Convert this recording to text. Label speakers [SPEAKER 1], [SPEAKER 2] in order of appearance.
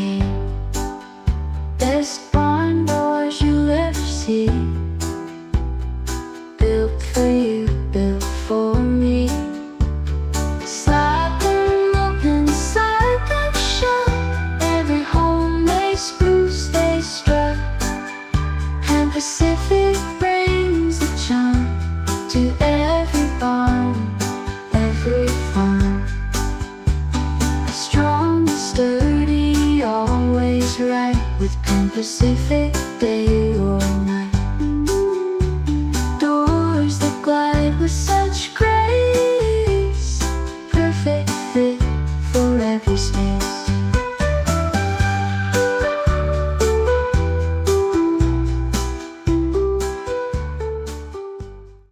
[SPEAKER 1] me. Best barn doors you'll ever see, built for you, built for me. Slide them up inside that shop. Every homemade spruce they struck, and Pacific brings a charm to every barn, every farm. Strong, sturdy, always right, with Pan Pacific day or night.